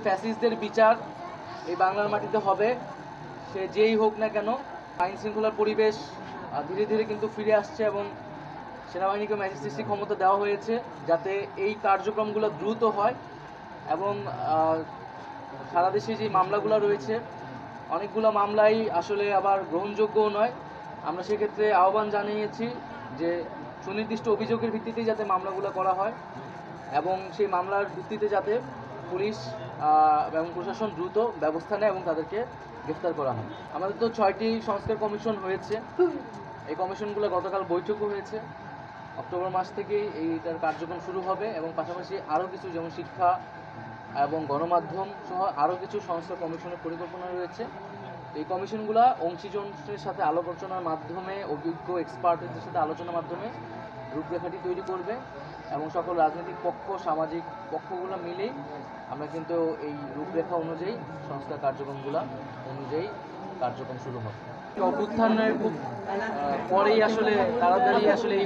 ফ্যাসিস্টদের বিচার এই বাংলার মাটিতে হবে, সে যেই হোক না কেন। আইন শৃঙ্খলার পরিবেশ ধীরে ধীরে কিন্তু ফিরে আসছে এবং সেনাবাহিনীকে ম্যাজিস্ট্রেসি ক্ষমতা দেওয়া হয়েছে যাতে এই কার্যক্রমগুলো দ্রুত হয় এবং সারা দেশে যে মামলাগুলো রয়েছে অনেকগুলো মামলাই আসলে আবার গ্রহণযোগ্যও নয়। আমরা সেক্ষেত্রে আহ্বান জানিয়েছি যে সুনির্দিষ্ট অভিযোগের ভিত্তিতে যাতে মামলাগুলো করা হয় এবং সেই মামলার ভিত্তিতে যাতে পুলিশ এবং প্রশাসন দ্রুত ব্যবস্থা নেয় এবং তাদেরকে গ্রেফতার করা হয়। আমাদের তো 6টি সংস্কার কমিশন হয়েছে, এই কমিশনগুলো গতকাল বৈঠকও হয়েছে। অক্টোবর মাস থেকেই এইটার কার্যক্রম শুরু হবে এবং পাশাপাশি আরও কিছু যেমন শিক্ষা এবং গণমাধ্যম সহ আরও কিছু সংস্কার কমিশনের পরিকল্পনা রয়েছে। এই কমিশনগুলো অংশীজনের সাথে আলোচনার মাধ্যমে, অভিজ্ঞ এক্সপার্টদের সাথে আলোচনার মাধ্যমে রূপরেখাটি তৈরি করবে এবং সকল রাজনৈতিক পক্ষ, সামাজিক পক্ষগুলো মিলেই আমরা কিন্তু এই রূপরেখা অনুযায়ী সংস্কার কার্যক্রমগুলো অনুযায়ী কার্যক্রম শুরু হবে। অভ্যুত্থানের খুব পরেই আসলে তাড়াতাড়ি আসলে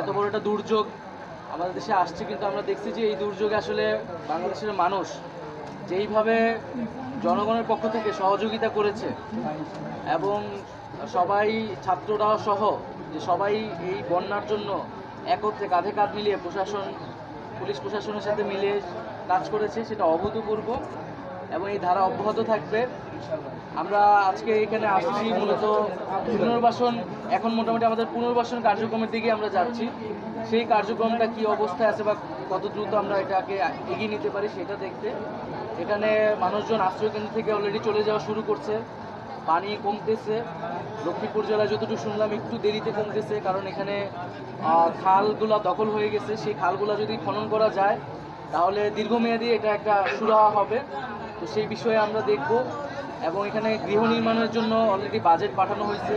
এত বড় একটা দুর্যোগ আমাদের দেশে আসছে, কিন্তু আমরা দেখছি যে এই দুর্যোগে আসলে বাংলাদেশের মানুষ যেইভাবে জনগণের পক্ষ থেকে সহযোগিতা করেছে এবং সবাই, ছাত্ররা সহ যে সবাই এই বন্যার জন্য একত্রে কাঁধে কাঁধ মিলিয়ে পুলিশ প্রশাসনের সাথে মিলিয়ে কাজ করেছে, সেটা অভূতপূর্ব এবং এই ধারা অব্যাহত থাকবে। আমরা আজকে এখানে আসছি মূলত পুনর্বাসন, এখন মোটামুটি আমাদের পুনর্বাসন কার্যক্রমের দিকে আমরা যাচ্ছি। সেই কার্যক্রমটা কি অবস্থায় আছে বা কত দ্রুত আমরা এটাকে এগিয়ে নিতে পারি সেটা দেখতে। এখানে মানুষজন আশ্রয়কেন্দ্র থেকে অলরেডি চলে যাওয়া শুরু করছে। পানি কমতেছে, লক্ষ্মীপুর জেলায় যতটুকু শুনলাম একটু দেরিতে কমতেছে, কারণ এখানে খালগুলা দখল হয়ে গেছে। সেই খালগুলা যদি খনন করা যায় তাহলে দীর্ঘমেয়াদী এটা একটা সুরাহা হবে। তো সেই বিষয়ে আমরা দেখব এবং এখানে গৃহ নির্মাণের জন্য অলরেডি বাজেট পাঠানো হয়েছে।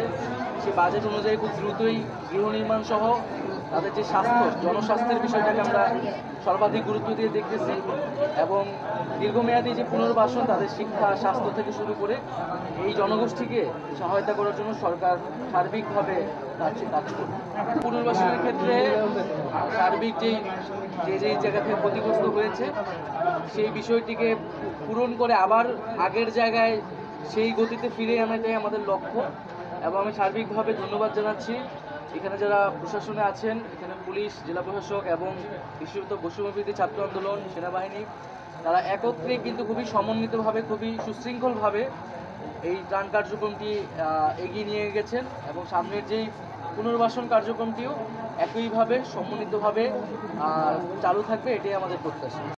সেই বাজেট অনুযায়ী খুব দ্রুতই গৃহ নির্মাণ সহ তাদের যে স্বাস্থ্য, জনস্বাস্থ্যের বিষয়টাকে আমরা সর্বাধিক গুরুত্ব দিয়ে দেখতেছি এবং দীর্ঘমেয়াদী যে পুনর্বাসন, তাদের শিক্ষা, স্বাস্থ্য থেকে শুরু করে এই জনগোষ্ঠীকে সহায়তা করার জন্য সরকার সার্বিকভাবে কাজ করবে। পুনর্বাসনের ক্ষেত্রে সার্বিক যেই জায়গা থেকে ক্ষতিগ্রস্ত হয়েছে সেই বিষয়টিকে পূরণ করে আবার আগের জায়গায় সেই গতিতে ফিরে আনাটাই আমাদের লক্ষ্য এবং আমি সার্বিকভাবে ধন্যবাদ জানাচ্ছি এখানে যারা প্রশাসনে আছেন, এখানে পুলিশ, জেলা প্রশাসক এবং বিশেষত বৈষম্যবিরোধী ছাত্র আন্দোলন, সেনাবাহিনী, তারা একত্রে কিন্তু খুবই সমন্বিতভাবে, খুবই সুশৃঙ্খলভাবে এই ত্রাণ কার্যক্রমটি এগিয়ে নিয়ে গেছেন এবং সামনের যেই পুনর্বাসন কার্যক্রমটিও একইভাবে সমন্বিতভাবে চালু থাকবে, এটাই আমাদের প্রত্যাশা।